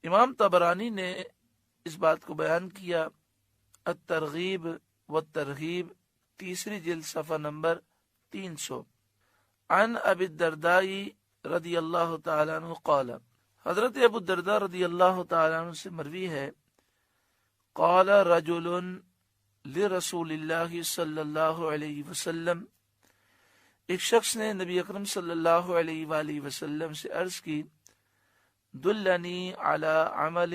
امام طبرانی نے اس بات کو بیان کیا الترغیب والترہیب 3 جلد صفحہ نمبر 300 عن ابی الدرداء رضی اللہ تعالیٰ عنہ قال، حضرت ابو الدرداء رضی اللہ تعالیٰ عنہ سے مروی ہے، قال رجل لرسول اللہ صلی اللہ علیہ وسلم، ایک شخص نے نبی اکرم صلی اللہ علیہ وآلہ وسلم سے عرض کی، دلنی علی عمل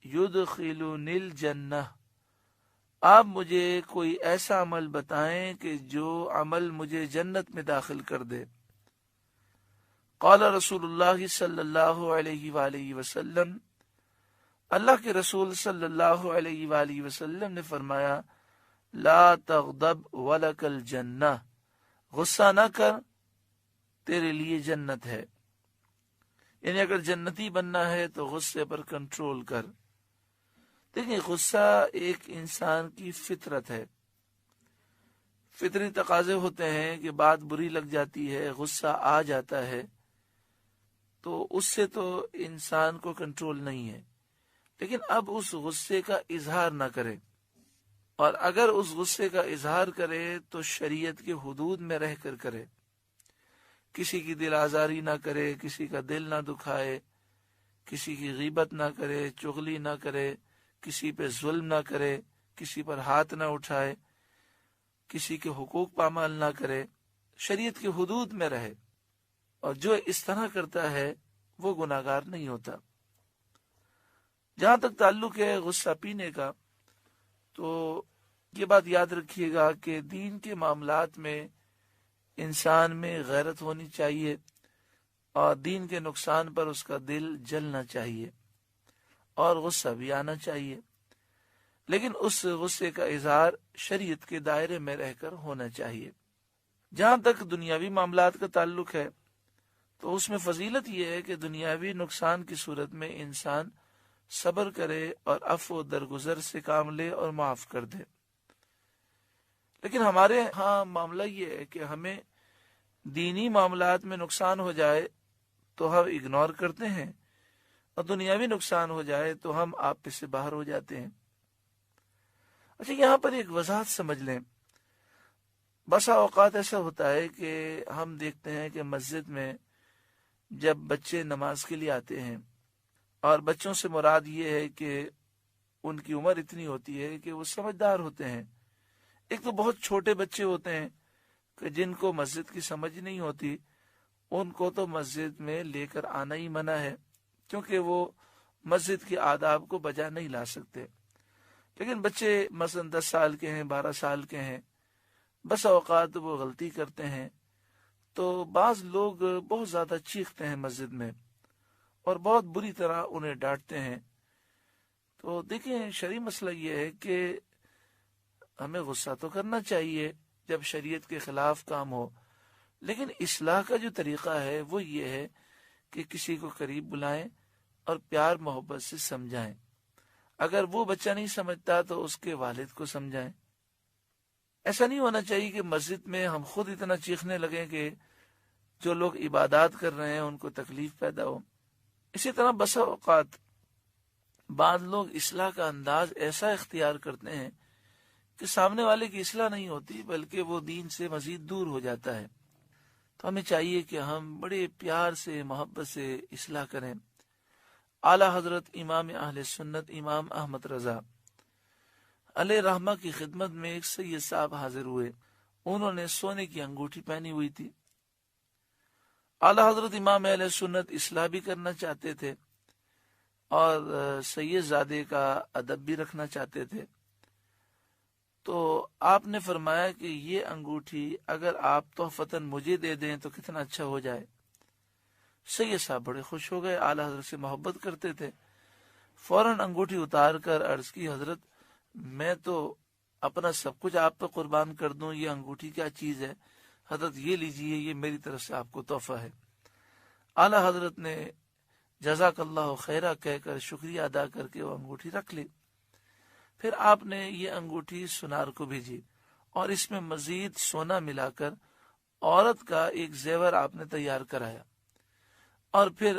یدخلنی الجنہ، آپ مجھے کوئی ایسا عمل بتائیں کہ جو عمل مجھے جنت میں داخل کر دے۔ قال رسول اللہ صلی اللہ علیہ وآلہ وسلم، اللہ کے رسول صلی اللہ علیہ وآلہ وسلم نے فرمایا، لا تغضب ولک الجنہ، غصہ نہ کر، تیرے لیے جنت ہے۔ یعنی اگر جنتی بننا ہے تو غصے پر کنٹرول کر۔ دیکھیں، غصہ ایک انسان کی فطرت ہے، فطری تقاضے ہوتے ہیں کہ بات بری لگ جاتی ہے، غصہ آ جاتا ہے، تو اس سے تو انسان کو کنٹرول نہیں ہے، لیکن اب اس غصے کا اظہار نہ کرے، اور اگر اس غصے کا اظہار کرے تو شریعت کے حدود میں رہ کر کرے، کسی کی دل آزاری نہ کرے، کسی کا دل نہ دکھائے، کسی کی غیبت نہ کرے، چغلی نہ کرے، کسی پہ ظلم نہ کرے، کسی پر ہاتھ نہ اٹھائے، کسی کے حقوق پامال نہ کرے، شریعت کے حدود میں رہے، اور جو اس طرح کرتا ہے وہ گناہگار نہیں ہوتا۔ جہاں تک تعلق ہے غصہ پینے کا، تو یہ بات یاد رکھیے گا کہ دین کے معاملات میں انسان میں غیرت ہونی چاہیے، اور دین کے نقصان پر اس کا دل جلنا چاہیے، اور غصہ بھی آنا چاہیے، لیکن اس غصے کا اظہار شریعت کے دائرے میں رہ کر ہونا چاہیے۔ جہاں تک دنیاوی معاملات کا تعلق ہے تو اس میں فضیلت یہ ہے کہ دنیاوی نقصان کی صورت میں انسان صبر کرے اور عفو و درگزر سے کام لے اور معاف کر دے۔ لیکن ہمارے ہاں معاملہ یہ ہے کہ ہمیں دینی معاملات میں نقصان ہو جائے تو ہم اگنور کرتے ہیں، اور دنیاوی نقصان ہو جائے تو ہم آپ سے باہر ہو جاتے ہیں۔ اچھا، یہاں پر ایک وضاحت سمجھ لیں۔ بسا اوقات ایسا ہوتا ہے کہ ہم دیکھتے ہیں کہ مسجد میں جب بچے نماز کے لیے آتے ہیں، اور بچوں سے مراد یہ ہے کہ ان کی عمر اتنی ہوتی ہے کہ وہ سمجھدار ہوتے ہیں۔ ایک تو بہت چھوٹے بچے ہوتے ہیں کہ جن کو مسجد کی سمجھ نہیں ہوتی، ان کو تو مسجد میں لے کر آنا ہی منع ہے، کیونکہ وہ مسجد کے آداب کو بجا نہیں لا سکتے۔ لیکن بچے مثلا 10 سال کے ہیں، 12 سال کے ہیں، بس اوقات وہ غلطی کرتے ہیں، تو بعض لوگ بہت زیادہ چیختے ہیں مسجد میں، اور بہت بری طرح انہیں ڈانٹتے ہیں۔ تو دیکھیں، شرعی مسئلہ یہ ہے کہ ہمیں غصہ تو کرنا چاہیے جب شریعت کے خلاف کام ہو، لیکن اصلاح کا جو طریقہ ہے وہ یہ ہے کہ کسی کو قریب بلائیں اور پیار محبت سے سمجھائیں۔ اگر وہ بچہ نہیں سمجھتا تو اس کے والد کو سمجھائیں۔ ایسا نہیں ہونا چاہیے کہ مسجد میں ہم خود اتنا چیخنے لگیں کہ جو لوگ عبادات کر رہے ہیں ان کو تکلیف پیدا ہو۔ اسی طرح بسا اوقات بعض لوگ اصلاح کا انداز ایسا اختیار کرتے ہیں کہ سامنے والے کی اصلاح نہیں ہوتی بلکہ وہ دین سے مزید دور ہو جاتا ہے۔ تو ہمیں چاہیے کہ ہم بڑے پیار سے، محبت سے اصلاح کریں۔ اعلی حضرت امام اہل سنت امام احمد رضا علیہ رحمہ کی خدمت میں ایک سید صاحب حاضر ہوئے۔ انہوں نے سونے کی انگوٹھی پہنی ہوئی تھی۔ اعلی حضرت امام اہل سنت اصلاح بھی کرنا چاہتے تھے اور سید زادے کا ادب بھی رکھنا چاہتے تھے۔ تو آپ نے فرمایا کہ یہ انگوٹھی اگر آپ تحفتاً مجھے دے دیں تو کتنا اچھا ہو جائے۔ سید صاحب بڑے خوش ہو گئے، اعلی حضرت سے محبت کرتے تھے، فوراً انگوٹھی اتار کر عرض کی، حضرت میں تو اپنا سب کچھ آپ پہ قربان کر دوں، یہ انگوٹھی کیا چیز ہے، حضرت یہ لیجئے، یہ میری طرف سے آپ کو تحفہ ہے۔ اعلی حضرت نے جزاک اللہ خیرہ کہہ کر شکریہ ادا کر کے وہ انگوٹھی رکھ لی۔ پھر آپ نے یہ انگوٹھی سنار کو بھیجی اور اس میں مزید سونا ملا کر عورت کا ایک زیور آپ نے تیار کرایا، اور پھر